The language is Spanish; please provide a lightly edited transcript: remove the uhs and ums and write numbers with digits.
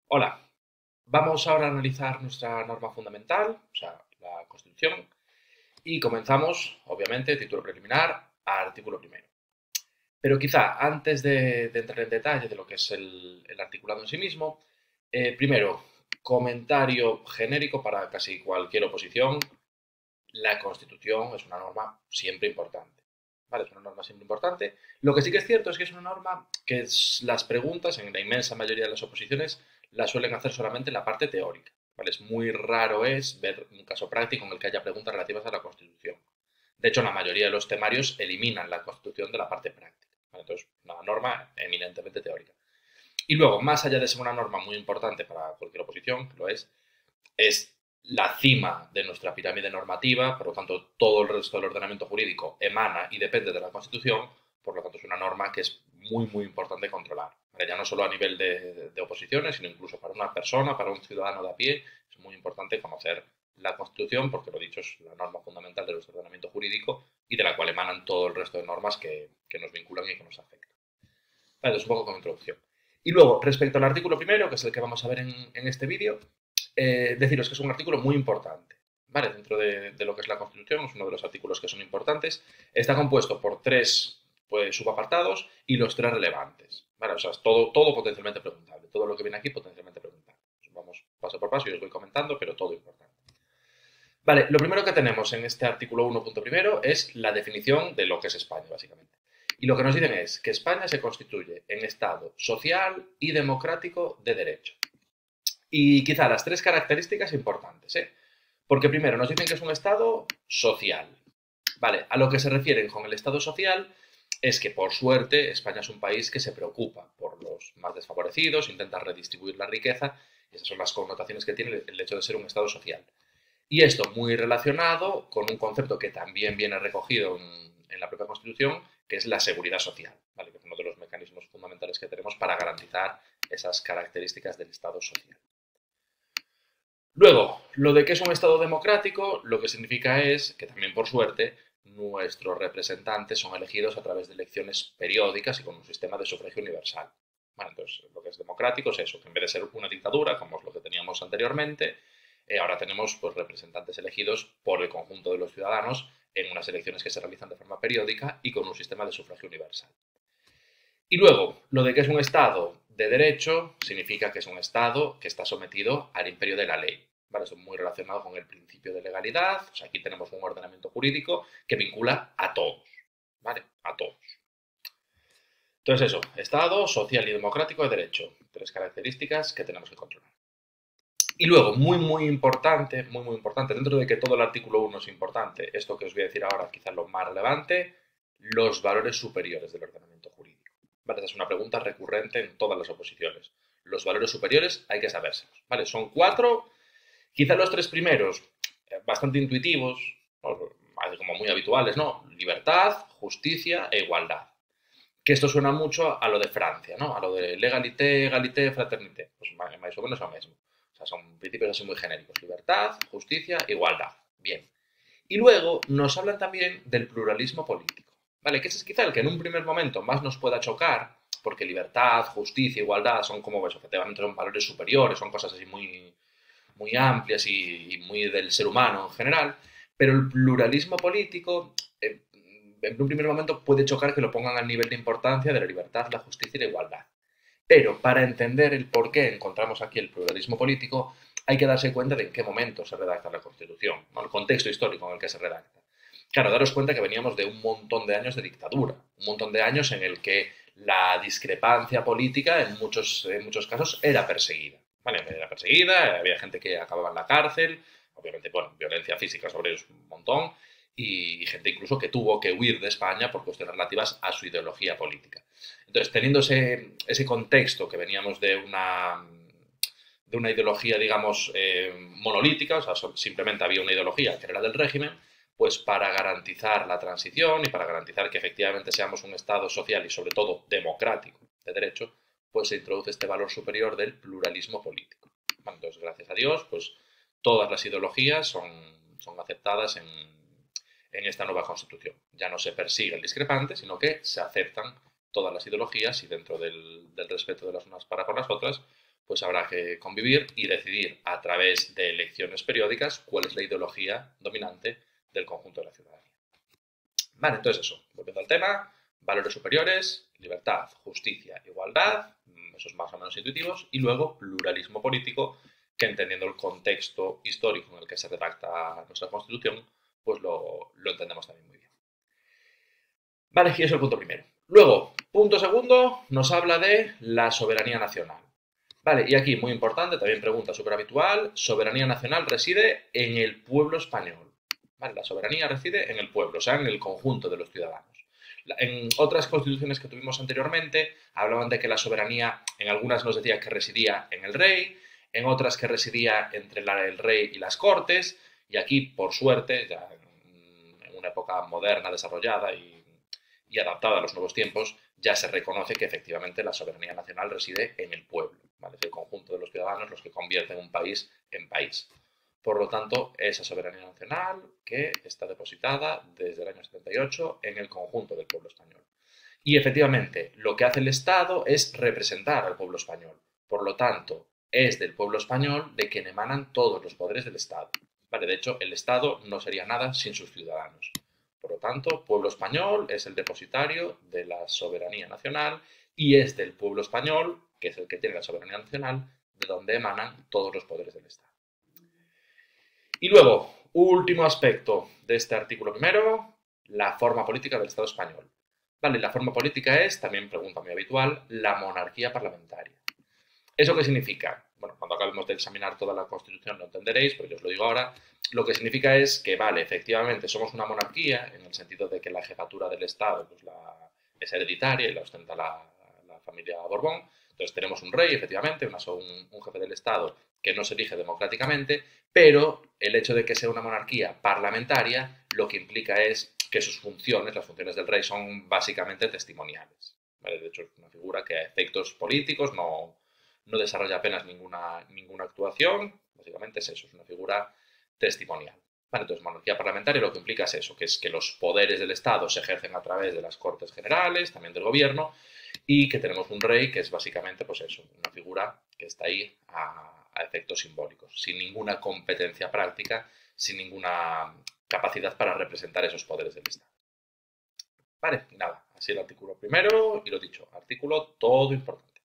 Hola, vamos ahora a analizar nuestra norma fundamental, o sea, la Constitución, y comenzamos, obviamente, título preliminar, artículo primero. Pero quizá antes de entrar en detalle de lo que es el articulado en sí mismo, primero, comentario genérico para casi cualquier oposición. La Constitución es una norma siempre importante. ¿Vale? Es una norma siempre importante. Lo que sí que es cierto es que es una norma que las preguntas, en la inmensa mayoría de las oposiciones, las suelen hacer solamente en la parte teórica. ¿Vale? Es muy raro ver un caso práctico en el que haya preguntas relativas a la Constitución. De hecho, la mayoría de los temarios eliminan la Constitución de la parte práctica. ¿Vale? Entonces, una norma eminentemente teórica. Y luego, más allá de ser una norma muy importante para cualquier oposición, que lo es la cima de nuestra pirámide normativa, por lo tanto todo el resto del ordenamiento jurídico emana y depende de la Constitución, por lo tanto es una norma que es muy importante controlar. ¿Vale? Ya no solo a nivel de oposiciones, sino incluso para una persona, para un ciudadano de a pie, es muy importante conocer la Constitución, porque lo dicho es la norma fundamental de nuestro ordenamiento jurídico y de la cual emanan todo el resto de normas que nos vinculan y que nos afectan. Vale, es un poco como introducción. Y luego, respecto al artículo primero, que es el que vamos a ver en este vídeo, deciros que es un artículo muy importante. ¿Vale? Dentro de lo que es la Constitución, es uno de los artículos que son importantes. Está compuesto por tres subapartados y los tres relevantes. ¿Vale? O sea, es todo potencialmente preguntable. Todo lo que viene aquí potencialmente preguntable. Vamos paso por paso y os voy comentando, pero todo importante. Vale, lo primero que tenemos en este artículo 1.1 es la definición de lo que es España, básicamente. Y lo que nos dicen es que España se constituye en Estado social y democrático de derecho. Y quizá las tres características importantes, ¿eh? Porque primero nos dicen que es un Estado social. Vale, a lo que se refieren con el Estado social es que, por suerte, España es un país que se preocupa por los más desfavorecidos, intenta redistribuir la riqueza, y esas son las connotaciones que tiene el hecho de ser un Estado social. Y esto muy relacionado con un concepto que también viene recogido en la propia Constitución, que es la seguridad social, ¿vale? Que es uno de los mecanismos fundamentales que tenemos para garantizar esas características del Estado social. Luego, lo de que es un Estado democrático, lo que significa es que también, por suerte, nuestros representantes son elegidos a través de elecciones periódicas y con un sistema de sufragio universal. Bueno, entonces, lo que es democrático es eso, que en vez de ser una dictadura, como es lo que teníamos anteriormente, ahora tenemos pues, representantes elegidos por el conjunto de los ciudadanos en unas elecciones que se realizan de forma periódica y con un sistema de sufragio universal. Y luego, lo de que es un Estado de derecho significa que es un Estado que está sometido al imperio de la ley. ¿Vale? Esto es muy relacionado con el principio de legalidad. O sea, aquí tenemos un ordenamiento jurídico que vincula a todos. ¿Vale? A todos. Entonces eso, Estado social y democrático de derecho. Tres características que tenemos que controlar. Y luego, muy importante, dentro de que todo el artículo 1 es importante, esto que os voy a decir ahora quizás lo más relevante, los valores superiores del ordenamiento jurídico. ¿Vale? Esa es una pregunta recurrente en todas las oposiciones. Los valores superiores hay que sabérselos. ¿Vale? Son cuatro, quizás los tres primeros, bastante intuitivos, ¿no? Como muy habituales, ¿no? Libertad, justicia e igualdad. Que esto suena mucho a lo de Francia, ¿no? A lo de legalité, égalité, fraternité. Pues más o menos lo mismo. O sea, son principios así muy genéricos. Libertad, justicia, igualdad. Bien. Y luego nos hablan también del pluralismo político. ¿Vale? Que ese es quizá el que en un primer momento más nos pueda chocar, porque libertad, justicia, igualdad son como, pues, efectivamente son valores superiores, son cosas así muy amplias y muy del ser humano en general, pero el pluralismo político, en un primer momento puede chocar que lo pongan al nivel de importancia de la libertad, la justicia y la igualdad. Pero para entender el por qué encontramos aquí el pluralismo político, hay que darse cuenta de en qué momento se redacta la Constitución, ¿no? El contexto histórico en el que se redacta. Claro, daros cuenta que veníamos de un montón de años de dictadura, un montón de años en el que la discrepancia política en muchos casos era perseguida. ¿Vale? Era perseguida, había gente que acababa en la cárcel, obviamente, bueno, violencia física sobre ellos un montón, y gente incluso que tuvo que huir de España por cuestiones relativas a su ideología política. Entonces, teniendo ese contexto que veníamos de una ideología, digamos, monolítica, o sea, simplemente había una ideología que era la del régimen, pues para garantizar la transición y para garantizar que efectivamente seamos un Estado social y sobre todo democrático de derecho, pues se introduce este valor superior del pluralismo político. Bueno, entonces, gracias a Dios, pues todas las ideologías son aceptadas en esta nueva Constitución. Ya no se persigue el discrepante, sino que se aceptan todas las ideologías y dentro del respeto de las unas para con las otras, pues habrá que convivir y decidir a través de elecciones periódicas cuál es la ideología dominante del conjunto de la ciudadanía. Vale, entonces eso, volviendo al tema, valores superiores, libertad, justicia, igualdad, esos más o menos intuitivos, y luego pluralismo político, que entendiendo el contexto histórico en el que se redacta nuestra Constitución, pues lo entendemos también muy bien. Vale, y ese es el punto primero. Luego, punto segundo, nos habla de la soberanía nacional. Vale, y aquí, muy importante, también pregunta súper habitual, soberanía nacional reside en el pueblo español. Vale, la soberanía reside en el pueblo, o sea, en el conjunto de los ciudadanos. En otras constituciones que tuvimos anteriormente, hablaban de que la soberanía, en algunas nos decía que residía en el rey, en otras que residía entre el rey y las cortes, y aquí, por suerte, ya en una época moderna, desarrollada y adaptada a los nuevos tiempos, ya se reconoce que efectivamente la soberanía nacional reside en el pueblo, ¿vale? Es el conjunto de los ciudadanos los que convierten un país en país. Por lo tanto, esa soberanía nacional que está depositada desde el año 78 en el conjunto del pueblo español. Y efectivamente, lo que hace el Estado es representar al pueblo español. Por lo tanto, es del pueblo español de quien emanan todos los poderes del Estado. Vale, de hecho, el Estado no sería nada sin sus ciudadanos. Por lo tanto, pueblo español es el depositario de la soberanía nacional y es del pueblo español, que es el que tiene la soberanía nacional, de donde emanan todos los poderes del Estado. Y luego, último aspecto de este artículo primero, la forma política del Estado español. Vale, la forma política es, también pregunta muy habitual, la monarquía parlamentaria. ¿Eso qué significa? Bueno, cuando acabemos de examinar toda la Constitución lo entenderéis, pero yo os lo digo ahora. Lo que significa es que, vale, efectivamente somos una monarquía, en el sentido de que la jefatura del Estado pues es hereditaria y la ostenta la familia Borbón. Entonces tenemos un rey, efectivamente, un jefe del Estado que no se elige democráticamente, pero el hecho de que sea una monarquía parlamentaria lo que implica es que sus funciones, las funciones del rey, son básicamente testimoniales. ¿Vale? De hecho, es una figura que a efectos políticos no desarrolla apenas ninguna actuación, básicamente es eso, es una figura testimonial. Vale, entonces, monarquía parlamentaria lo que implica es eso, que es que los poderes del Estado se ejercen a través de las Cortes Generales, también del Gobierno, y que tenemos un rey que es básicamente, pues eso, una figura que está ahí a efectos simbólicos, sin ninguna competencia práctica, sin ninguna capacidad para representar esos poderes del Estado. Vale, y nada, así el artículo primero, y lo dicho, artículo todo importante.